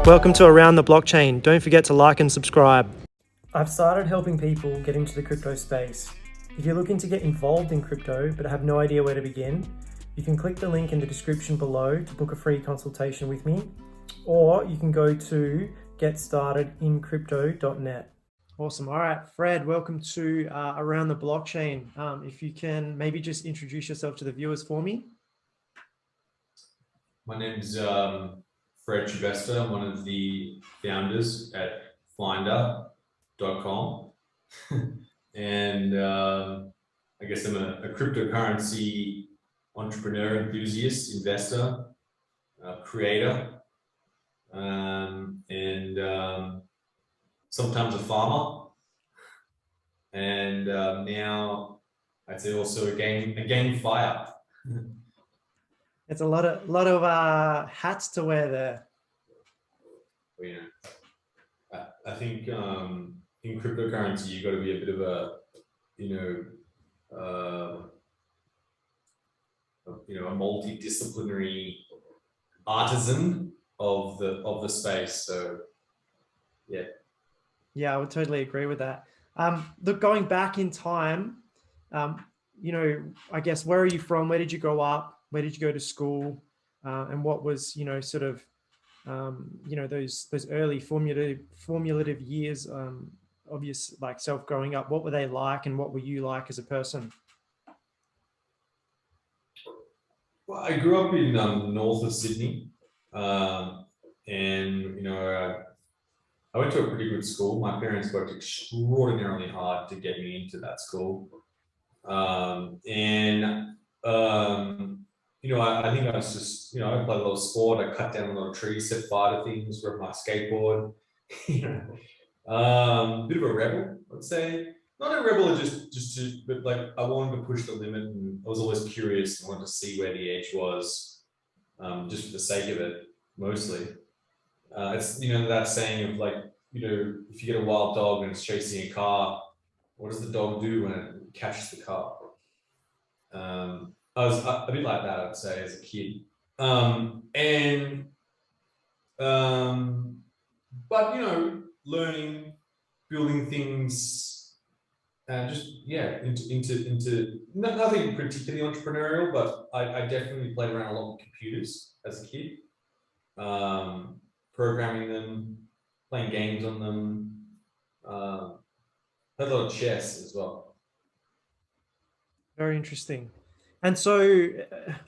Welcome to Around the Blockchain. Don't forget to like and subscribe. I've started helping people get into the crypto space. If you're looking to get involved in crypto but have no idea where to begin, you can click the link in the description below to book a free consultation with me, or you can go to getstartedincrypto.net. Awesome. All right, Fred, welcome to Around the Blockchain. If you can maybe just introduce yourself to the viewers for me. My name's Fred Schebesta. I'm one of the founders at Finder.com. And I guess I'm a cryptocurrency entrepreneur, enthusiast, investor, creator, and sometimes a farmer. And now I'd say also a game fire. It's a lot of hats to wear there. Well, I think in cryptocurrency you got to be a bit of a a multidisciplinary artisan of the space. So yeah, I would totally agree with that. Look, going back in time, I guess, where are you from? Where did you grow up? Where did you go to school? And what was, those early formulative years of your self growing up? What were they like, and what were you like as a person? Well, I grew up in north of Sydney, and I went to a pretty good school. My parents worked extraordinarily hard to get me into that school, I think I was just, I played a lot of sport. I cut down a lot of trees, set fire to things, rode my skateboard. Bit of a rebel, I'd say. Not a rebel, but like I wanted to push the limit, and I was always curious and wanted to see where the edge was, just for the sake of it, mostly. It's that saying of like, if you get a wild dog and it's chasing a car, what does the dog do when it catches the car? I was a bit like that, I'd say, as a kid. But learning, building things, into nothing particularly entrepreneurial, but I definitely played around a lot with computers as a kid, programming them, playing games on them, played a lot of chess as well. Very interesting. And so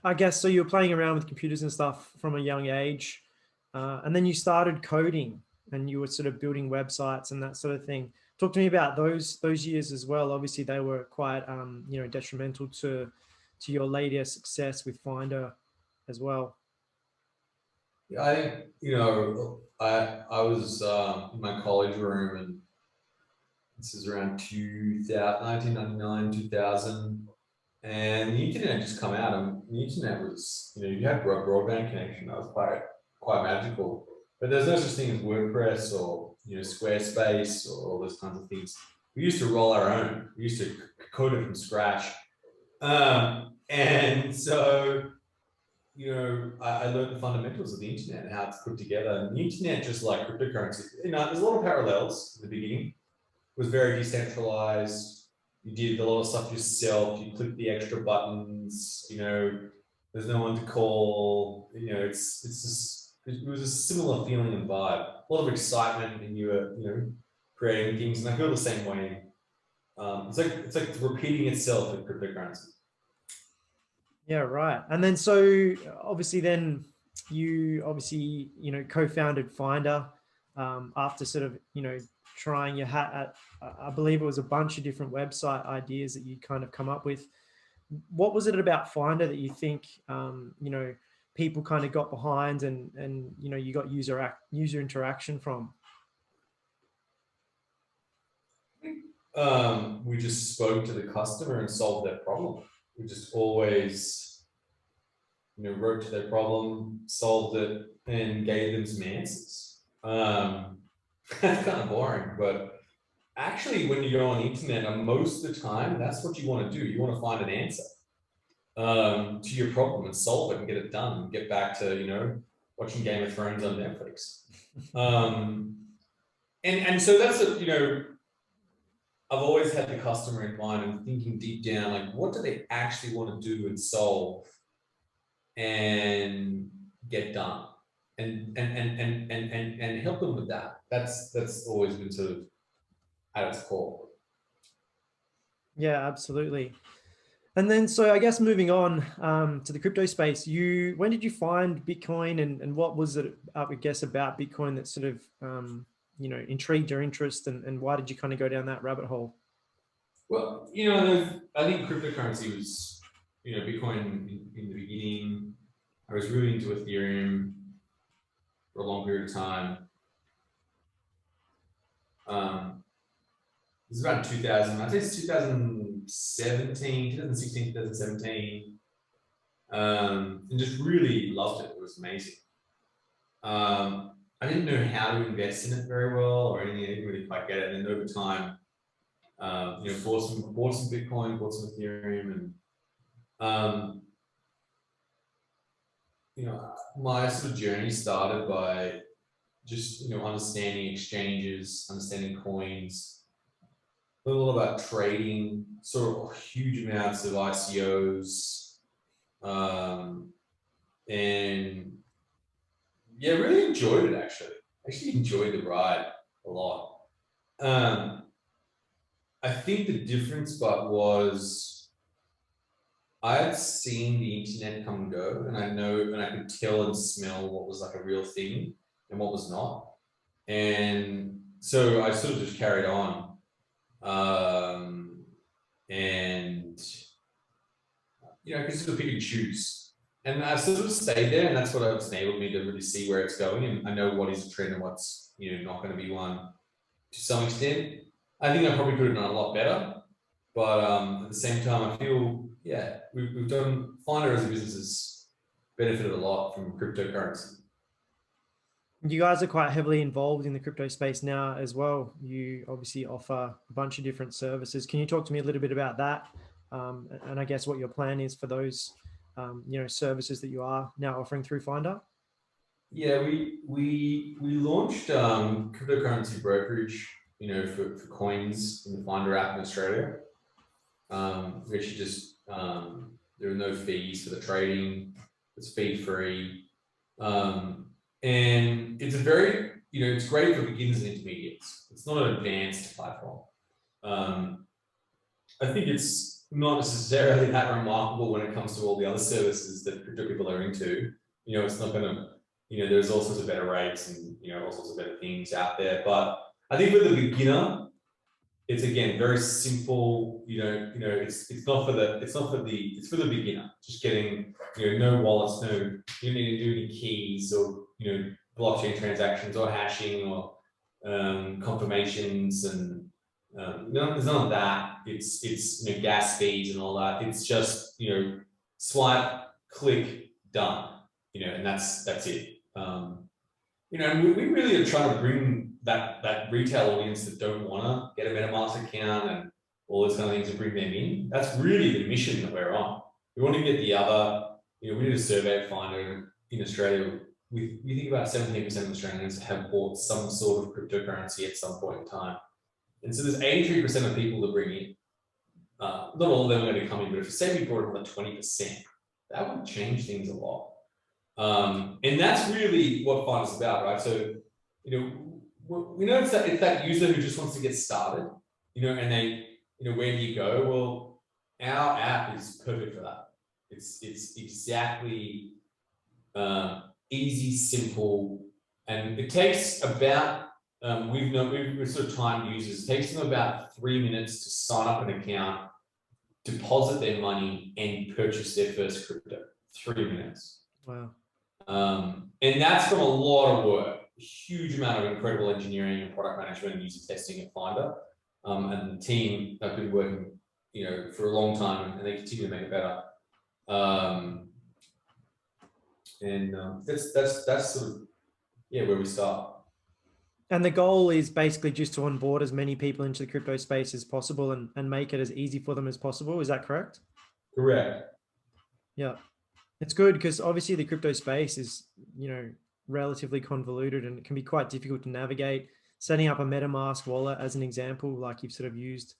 I guess, so you were playing around with computers and stuff from a young age, and then you started coding and you were sort of building websites and that sort of thing. Talk to me about those years as well. Obviously they were quite, detrimental to your later success with Finder as well. Yeah, I think, I was in my college room, and this is around 1999, 2000. And the internet had just come out, and the internet was, you had a broadband connection. That was quite magical. But there's no such thing as WordPress or Squarespace or all those kinds of things. We used to roll our own. We used to code it from scratch, and so I learned the fundamentals of the internet and how it's put together. And the internet, just like cryptocurrency, there's a lot of parallels in the beginning. It was very decentralized. You did a lot of stuff yourself. You clicked the extra buttons. There's no one to call. It was a similar feeling and vibe. A lot of excitement, and you were creating things. And I feel the same way. It's like repeating itself with cryptocurrency. Yeah, right. And then so obviously then you co-founded Finder after sort of trying your hat at, I believe it was a bunch of different website ideas that you kind of come up with. What was it about Finder that you think, people kind of got behind and you got user interaction from? We just spoke to the customer and solved their problem. We just always, wrote to their problem, solved it, and gave them some answers. That's kind of boring, but actually when you go on the internet, most of the time, that's what you want to do. You want to find an answer. to your problem and solve it and get it done and get back to, watching Game of Thrones on Netflix. And so that's I've always had the customer in mind and thinking deep down, like, what do they actually want to do and solve and get done, and help them with that. That's always been sort of at its core. Yeah, absolutely. And then, so I guess moving on to the crypto space, when did you find Bitcoin, and what was it, I guess, about Bitcoin that sort of, intrigued your interest, and why did you kind of go down that rabbit hole? Well, I think cryptocurrency was, Bitcoin in the beginning. I was really into Ethereum for a long period of time. This is around 2000. I'd say it's 2017, 2016, 2017. And just really loved it. It was amazing. I didn't know how to invest in it very well or anything. I didn't really quite get it. And then over time, bought some Bitcoin, bought some Ethereum, and my sort of journey started by just understanding exchanges, understanding coins, a little about trading, sort of huge amounts of ICOs, and yeah, really enjoyed it actually. Actually enjoyed the ride a lot. I think the difference was I had seen the internet come and go, and I could tell and smell what was like a real thing and what was not. And so I sort of just carried on. And I could sort of pick and choose. And I sort of stayed there, and that's what it's enabled me to really see where it's going. And I know what is a trend and what's not going to be one to some extent. I think I probably could have done a lot better, but at the same time, I feel we've done Finder as a business has benefited a lot from cryptocurrency. You guys are quite heavily involved in the crypto space now as well. You obviously offer a bunch of different services. Can you talk to me a little bit about that? And I guess what your plan is for those, services that you are now offering through Finder? Yeah, we launched cryptocurrency brokerage, for coins in the Finder app in Australia. We actually just there are no fees for the trading. It's fee free. And it's a very, it's great for beginners and intermediates. It's not an advanced platform. I think it's not necessarily that remarkable when it comes to all the other services that crypto people are into. It's not going to, there's all sorts of better rates and, all sorts of better things out there. But I think for the beginner, it's again very simple. It's for the beginner. Just getting no wallets, you don't need to do any keys or blockchain transactions or hashing or confirmations, and there's none of that. It's gas fees and all that. It's just swipe, click, done. And that's it. And we really are trying to bring that retail audience that don't want to get a MetaMask account and all those kind of things and bring them in. That's really the mission that we're on. We want to get the other, we did a survey at Finder in Australia. We think about 17% of Australians have bought some sort of cryptocurrency at some point in time. And so there's 83% of people to bring in. Not all of them are going to come in, but if say we brought another 20%, that would change things a lot. And that's really what Finder's about, right? So, we know it's that user who just wants to get started, and they, where do you go? Well, our app is perfect for that. It's exactly easy, simple, and it takes about we've sort of timed users. It takes them about 3 minutes to sign up an account, deposit their money, and purchase their first crypto. 3 minutes. Wow. And that's from a lot of work, a huge amount of incredible engineering and product management and user testing at Finder. And the team have been working, for a long time, and they continue to make it better. That's sort of where we start. And the goal is basically just to onboard as many people into the crypto space as possible and make it as easy for them as possible. Is that correct? Correct. Yeah. It's good because obviously the crypto space is, relatively convoluted and it can be quite difficult to navigate. Setting up a MetaMask wallet, as an example, like you've sort of used,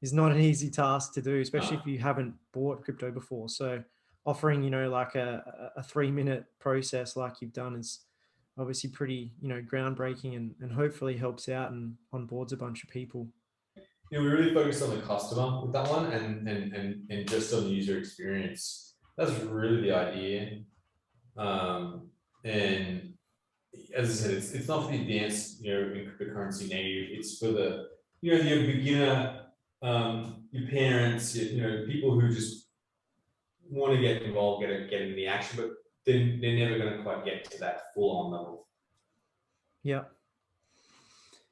is not an easy task to do, especially if you haven't bought crypto before. So offering, like a 3-minute process like you've done is obviously pretty, groundbreaking and hopefully helps out and onboards a bunch of people. We really focused on the customer with that one and just on the user experience. That's really the idea. And as I said, it's not for the advanced, in cryptocurrency native. It's for the, your beginner, your parents, people who just want to get involved, get in the action, but they're never going to quite get to that full-on level. Yeah.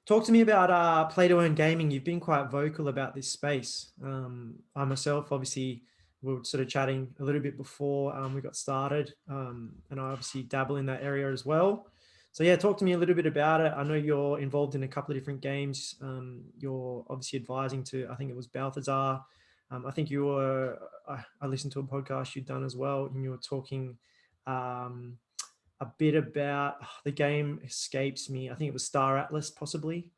Talk to me about play to earn gaming. You've been quite vocal about this space. I myself, obviously, we were sort of chatting a little bit before we got started, and I obviously dabble in that area as well. So yeah, talk to me a little bit about it. I know you're involved in a couple of different games. You're obviously advising to, I think it was Balathazar. I think you were, I listened to a podcast you'd done as well, and you were talking a bit about the game escapes me. I think it was Star Atlas possibly.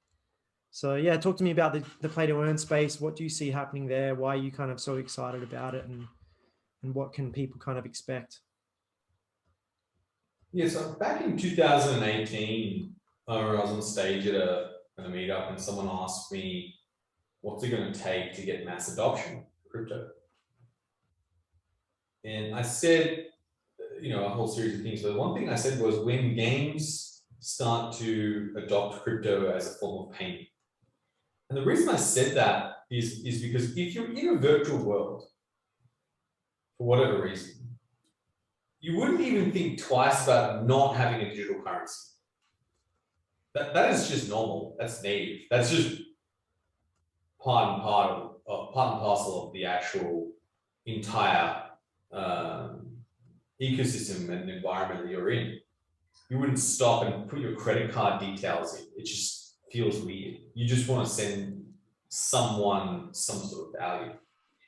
So yeah, talk to me about the play to earn space. What do you see happening there? Why are you kind of so excited about it, and what can people kind of expect? Yeah, so back in 2018, I was on stage at a meetup and someone asked me, what's it going to take to get mass adoption of crypto? And I said, a whole series of things. But one thing I said was when games start to adopt crypto as a form of payment. And the reason I said that is because if you're in a virtual world, for whatever reason, you wouldn't even think twice about not having a digital currency. That is just normal. That's native. That's just part and parcel of the actual entire ecosystem and environment that you're in. You wouldn't stop and put your credit card details in. It just feels weird. You just want to send someone some sort of value.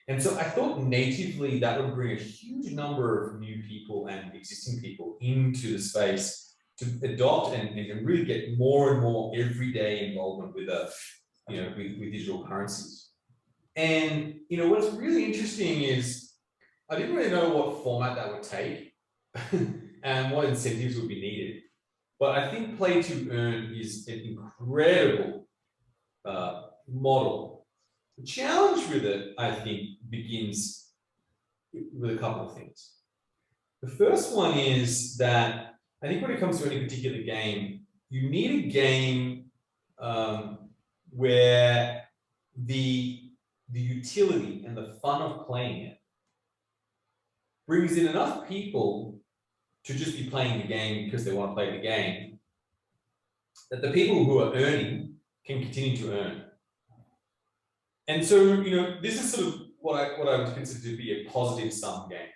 And so I thought natively that would bring a huge number of new people and existing people into the space to adopt and really get more and more everyday involvement with with digital currencies. And what's really interesting is I didn't really know what format that would take and what incentives would be needed. But I think play to earn is an incredible model. The challenge with it, I think, begins with a couple of things. The first one is that I think when it comes to any particular game, you need a game where the utility and the fun of playing it brings in enough people to just be playing the game because they want to play the game, that the people who are earning can continue to earn. And so, this is sort of what I would consider to be a positive sum game,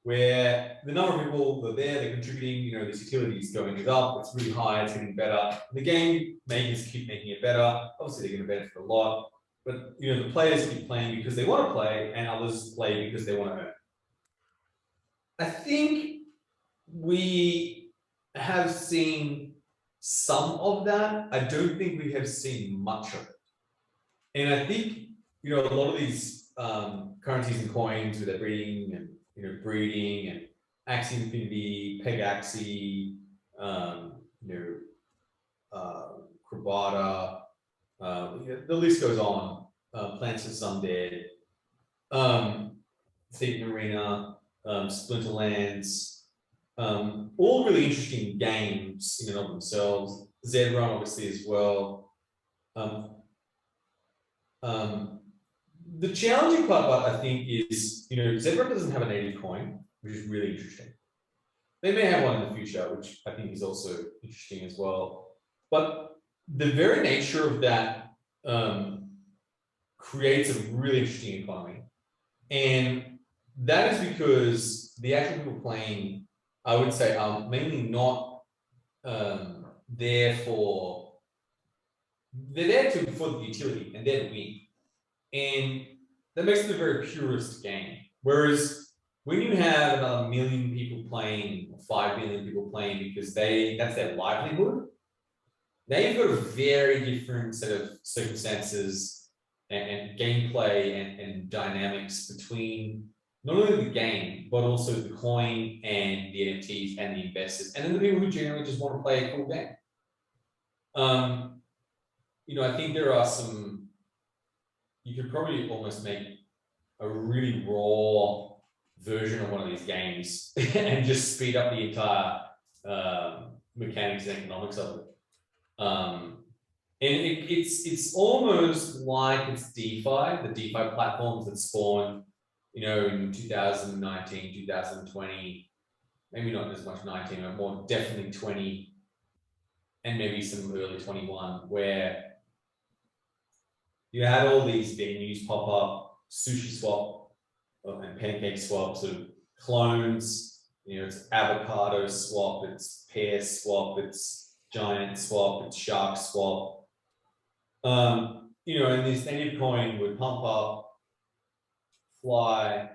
where the number of people that are there, they're contributing, this utility is going up, it's really high, it's getting better. The game makers keep making it better. Obviously, they're going to benefit a lot, but the players keep playing because they want to play, and others play because they want to earn. I think we have seen some of that. I don't think we have seen much of it. And I think, a lot of these currencies and coins with their breeding and, breeding and Axie Infinity, Peg Axie, Crobata, the list goes on, Plants for Some Dead, Thief Arena, Splinterlands, all really interesting games in and of themselves. Zedrun, obviously, as well. The challenging part, I think, is, Zedrun doesn't have a native coin, which is really interesting. They may have one in the future, which I think is also interesting as well. But the very nature of that creates a really interesting economy. And that is because the actual people playing, I would say, are mainly not there for the utility and they're to win. And that makes it a very purist game. Whereas when you have another 1 million people playing, or 5 million people playing, because that's their livelihood, they've got a very different set of circumstances and gameplay and dynamics between not only the game, but also the coin and the NFTs and the investors, and then the people who generally just want to play a cool game. I think there are you could probably almost make a really raw version of one of these games and just speed up the entire mechanics and economics of it. And it's almost like it's DeFi, the DeFi platforms that spawned, in 2019, 2020, maybe not as much 19, but more definitely 20, and maybe some early 21, where you had all these venues pop up, Sushi Swap and Pancake Swap, sort of clones. It's Avocado Swap, it's Pear Swap, it's Giant Swap, it's Shark Swap. And this native coin would pump up, fly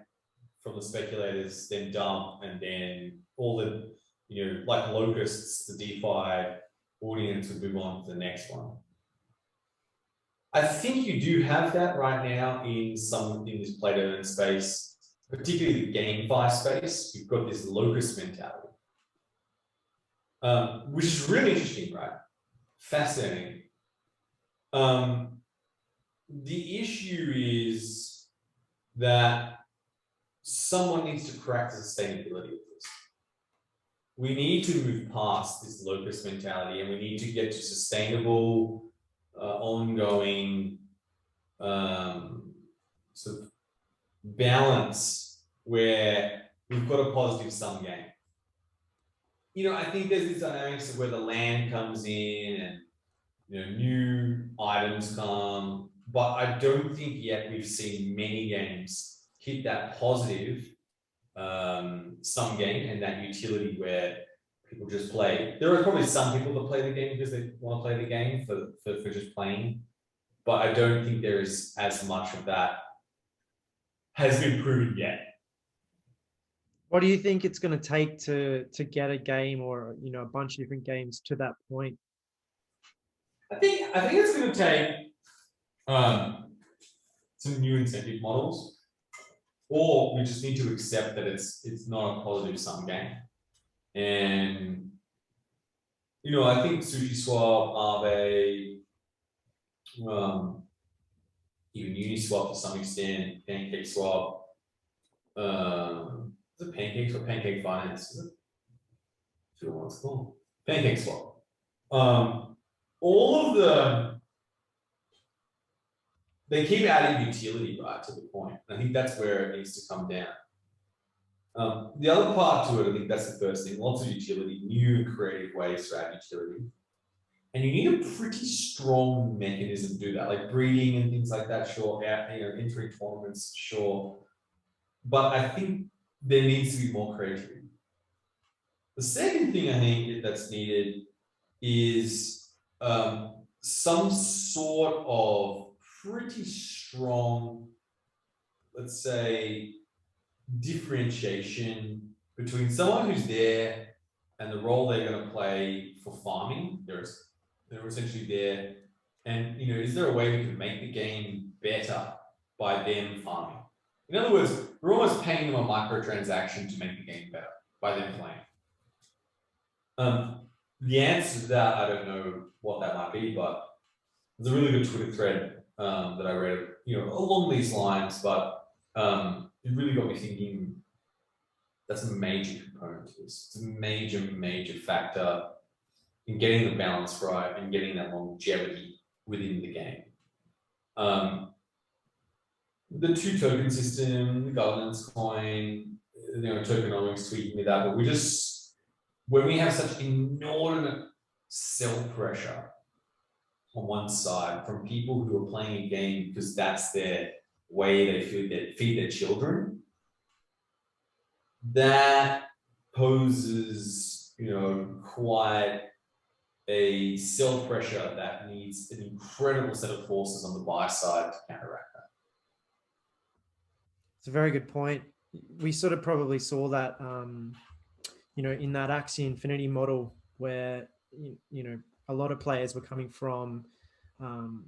from the speculators, then dump, and then all the, like locusts, the DeFi audience would move on to the next one. I think you do have that right now in this play to earn space, particularly the GameFi space. You've got this locust mentality, which is really interesting, right? Fascinating. The issue is that someone needs to crack the sustainability of this. We need to move past this locust mentality, and we need to get to sustainable, ongoing sort of balance where we've got a positive sum game. I think there's these dynamics of where the land comes in and new items come, but I don't think yet we've seen many games hit that positive sum game and that utility where people just play. There are probably some people that play the game because they want to play the game for just playing, but I don't think there is as much of that has been proven yet. What do you think it's going to take to get a game or a bunch of different games to that point? I think it's going to take some new incentive models, or we just need to accept that it's not a positive sum game. And I think Sushi Swap, Aave, even Uniswap to some extent, Pancake Swap, is it Pancake or Pancake Finance? Is it? I forget what it's called. Pancake Swap. All of them, they keep adding utility, right, to the point. I think that's where it needs to come down. The other part to it, I think that's the first thing, lots of utility, new and creative ways to add utility. And you need a pretty strong mechanism to do that, like breeding and things like that, sure, entering tournaments, sure. But I think there needs to be more creativity. The second thing I think that's needed is some sort of pretty strong, let's say, differentiation between someone who's there and the role they're going to play for farming. They're essentially there, and is there a way we can make the game better by them farming? In other words, we're almost paying them a microtransaction to make the game better by them playing. The answer to that, I don't know what that might be, but there's a really good Twitter thread that I read, along these lines, but it really got me thinking. That's a major component to this. It's a major, major factor in getting the balance right and getting that longevity within the game. The two token system, the governance coin, tokenomics tweaking with that, but when we have such inordinate self-pressure on one side from people who are playing a game because that's their way they feed their children, that poses, quite a self-pressure that needs an incredible set of forces on the buy side to counteract that. It's a very good point. we sort of probably saw that, in that Axie Infinity model where, a lot of players were coming from um,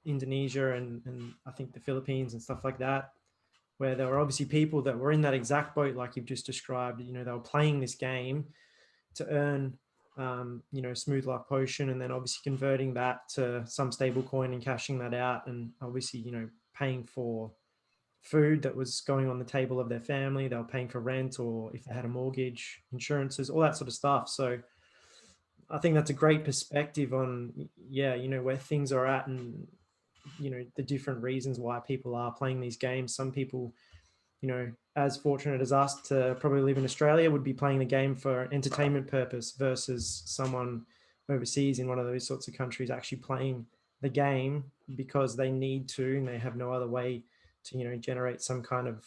Indonesia and I think the Philippines and stuff like that, where there were obviously people that were in that exact boat like you've just described. They were playing this game to earn, Smooth Life Potion, and then obviously converting that to some stable coin and cashing that out, and obviously, paying for food that was going on the table of their family. They were paying for rent, or if they had a mortgage, insurances, all that sort of stuff. So I think that's a great perspective on, where things are at, and, the different reasons why people are playing these games. Some people, as fortunate as us to probably live in Australia, would be playing the game for entertainment purpose, versus someone overseas in one of those sorts of countries actually playing the game because they need to, and they have no other way to, generate some kind of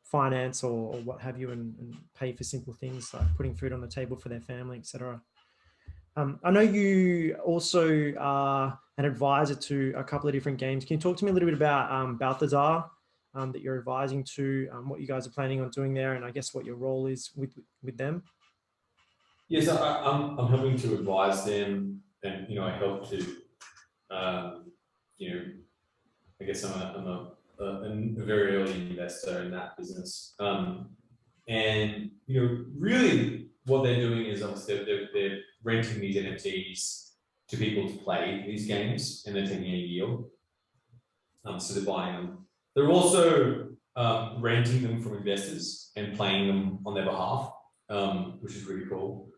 finance or what have you, and pay for simple things like putting food on the table for their family, etc. I know you also are an advisor to a couple of different games. Can you talk to me a little bit about Balthazar, that you're advising to, what you guys are planning on doing there, and I guess what your role is with them? Yes, I'm helping to advise them, and I help to, I guess I'm a very early investor in that business, and really what they're doing is obviously they're renting these NFTs to people to play these games, and they're taking a yield. So they're buying them. They're also renting them from investors and playing them on their behalf, which is really cool.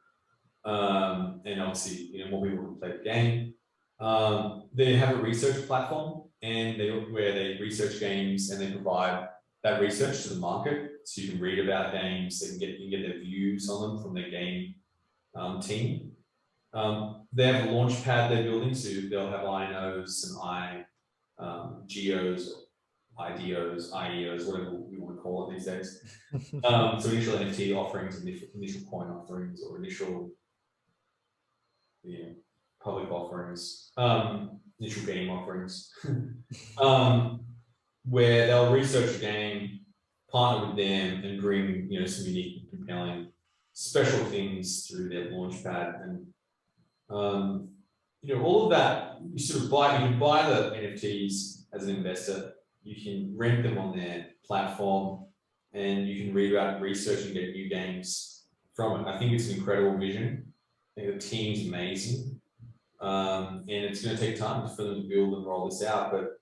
And obviously, more people can play the game. They have a research platform, and where they research games and they provide that research to the market, so you can read about games. You can get their views on them from their game team. They have a launch pad they're building, so they'll have INOs and GEOs, IDOs, IEOs, whatever we want to call it these days. So initial NFT offerings, initial coin offerings, or initial public offerings, initial game offerings, where they'll research a game, partner with them, and bring some unique and compelling special things through their launchpad. And all of that, you can buy the NFTs as an investor, you can rent them on their platform, and you can read about research and get new games from it. I think it's an incredible vision. I think the team's amazing, and it's going to take time for them to build and roll this out. But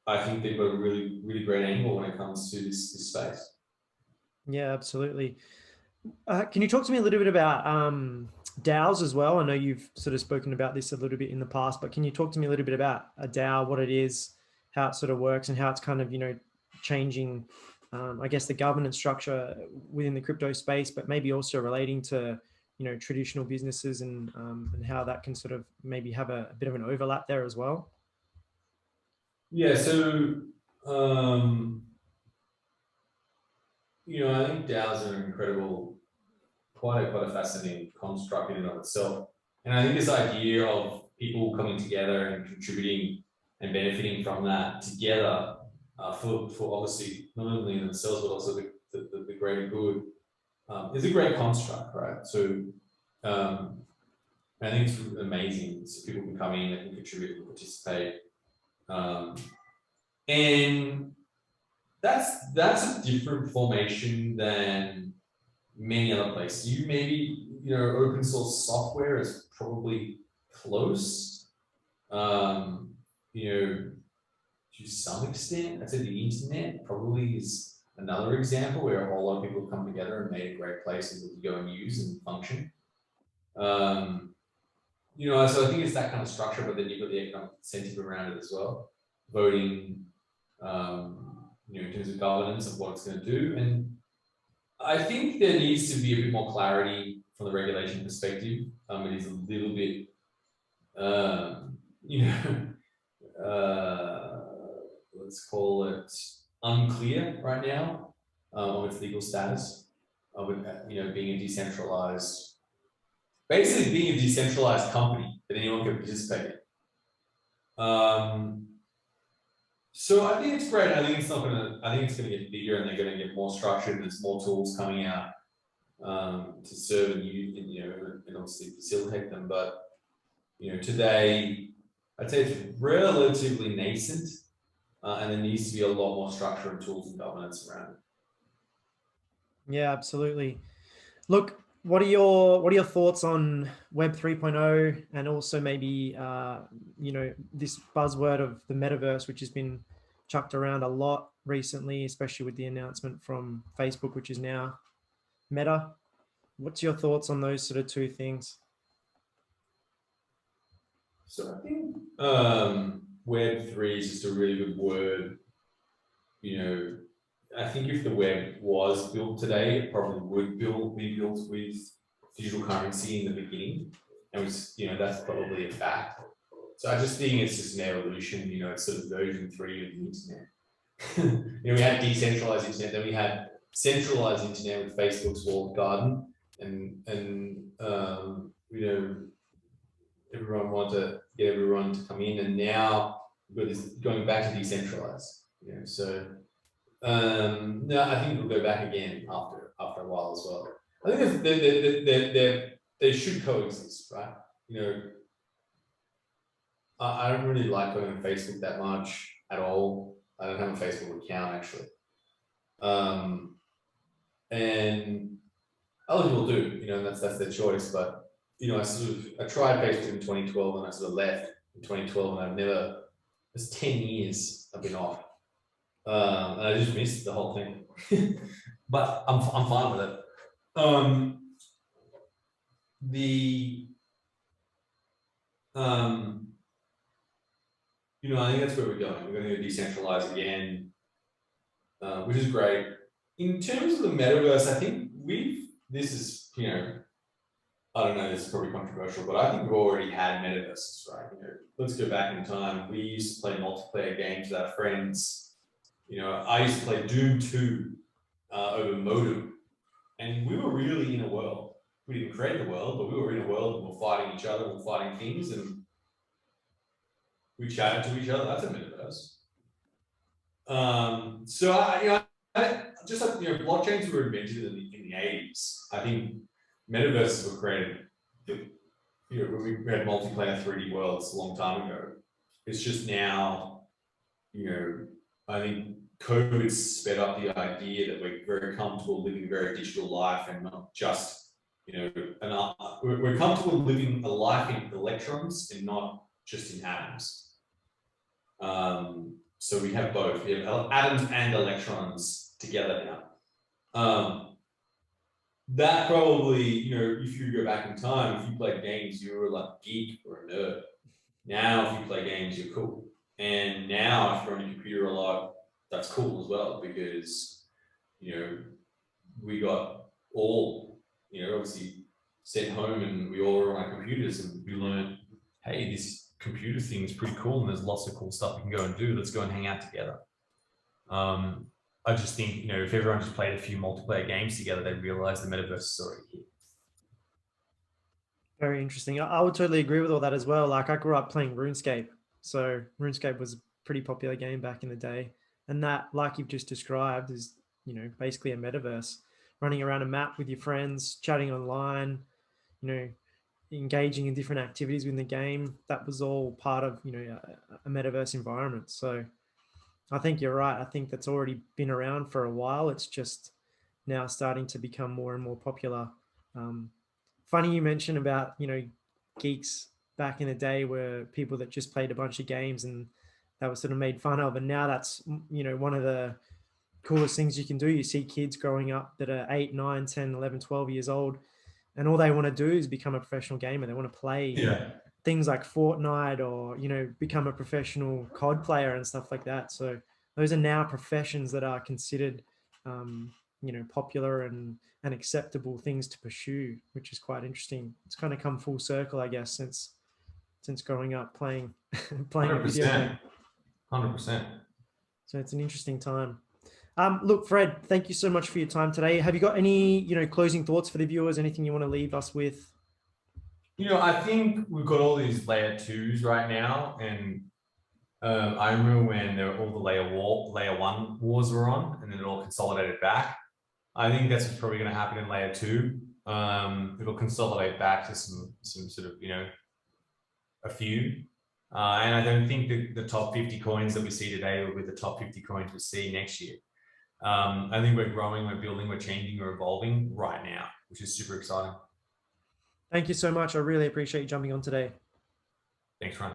I think they've got a really, really great angle when it comes to this space. Yeah, absolutely. Can you talk to me a little bit about DAOs as well? I know you've sort of spoken about this a little bit in the past, but can you talk to me a little bit about a DAO, what it is, how it sort of works, and how it's kind of, changing, I guess, the governance structure within the crypto space, but maybe also relating to, traditional businesses, and how that can sort of maybe have a bit of an overlap there as well? Yeah, so I think DAOs are an incredible, quite a fascinating construct in and of itself. And I think this idea of people coming together and contributing and benefiting from that together, for obviously not only themselves but also the greater good, is a great construct, right? So I think it's amazing. So people can come in, they can contribute, and participate, and that's a different formation than many other places. You maybe open source software is probably close, to some extent. I'd say the internet probably is another example where a whole lot of people come together and made a great place to go and use and function. So I think it's that kind of structure, but then you've got the economic incentive around it as well. Voting, in terms of governance of what it's going to do. And I think there needs to be a bit more clarity from the regulation perspective. It is a little bit, let's call it unclear right now of its legal status of it, being a decentralized, basically being a decentralized company that anyone can participate in. So I think it's great. I think it's going to get bigger, and they're going to get more structured. There's more tools coming out to serve and and obviously facilitate them. But today, I'd say it's relatively nascent, and there needs to be a lot more structure and tools and governance around it. Yeah, absolutely. Look, what are your thoughts on Web 3.0 and also maybe this buzzword of the metaverse, which has been chucked around a lot recently, especially with the announcement from Facebook, which is now Meta. What's your thoughts on those sort of two things? So I think Web3 is just a really good word. I think if the web was built today, it probably would be built with digital currency in the beginning, and that's probably a fact. So I just think it's just an evolution. It's sort of version 3 of the internet. We had decentralized internet, then we had centralized internet with Facebook's walled garden, and everyone wanted to get everyone to come in, and now we've got this going back to decentralized. So no, I think we'll go back again after a while as well. I think they should coexist, right? I don't really like going on Facebook that much at all. I don't have a Facebook account actually, and other people do. And that's their choice. But I tried Facebook in 2012, and I sort of left in 2012, and I've never. It's 10 years I've been off. And I just missed the whole thing, but I'm fine with it. I think that's where we're going. We're going to decentralize again, which is great. In terms of the metaverse, I think this is, I don't know, this is probably controversial, but I think we've already had metaverses, right? Let's go back in time. We used to play multiplayer games with our friends. I used to play Doom 2 over modem, and we were really in a world. We didn't create the world, but we were in a world, and we were fighting each other, we were fighting things, and we chatted to each other. That's a metaverse. So just like blockchains were invented in the 80s. I think metaverses were created. We had multiplayer 3D worlds a long time ago. It's just now, I think COVID sped up the idea that we're very comfortable living a very digital life and not just, we're comfortable living a life in electrons and not just in atoms. So we have both. We have atoms and electrons together now. That probably, if you go back in time, if you played games, you were like a geek or a nerd. Now, if you play games, you're cool. And now, if you're on your computer a lot, that's cool as well, because, we got all, obviously sent home, and we all were on our computers, and we learned, hey, this computer thing is pretty cool, and there's lots of cool stuff we can go and do. Let's go and hang out together. I just think, if everyone just played a few multiplayer games together, they'd realize the metaverse is already here. Very interesting. I would totally agree with all that as well. Like, I grew up playing RuneScape. So RuneScape was a pretty popular game back in the day. And that, like you've just described, is, basically a metaverse. Running around a map with your friends, chatting online, engaging in different activities within the game. That was all part of, a metaverse environment. So I think you're right. I think that's already been around for a while. It's just now starting to become more and more popular. Funny you mentioned about, geeks back in the day were people that just played a bunch of games and that was sort of made fun of. And now that's, one of the coolest things you can do. You see kids growing up that are 8, 9, 10, 11, 12 years old, and all they want to do is become a professional gamer. They want to play things like Fortnite or, become a professional COD player and stuff like that. So those are now professions that are considered, popular and acceptable things to pursue, which is quite interesting. It's kind of come full circle, I guess, since growing up playing a video game. 100%. So it's an interesting time. Look, Fred, thank you so much for your time today. Have you got any, closing thoughts for the viewers? Anything you want to leave us with? I think we've got all these layer 2s right now, and I remember when there were all the layer one wars were on, and then it all consolidated back. I think that's what's probably going to happen in layer two. It'll consolidate back to some sort of, a few. And I don't think that the top 50 coins that we see today will be the top 50 coins we see next year. I think we're growing, we're building, we're changing, we're evolving right now, which is super exciting. Thank you so much. I really appreciate you jumping on today. Thanks, Ryan.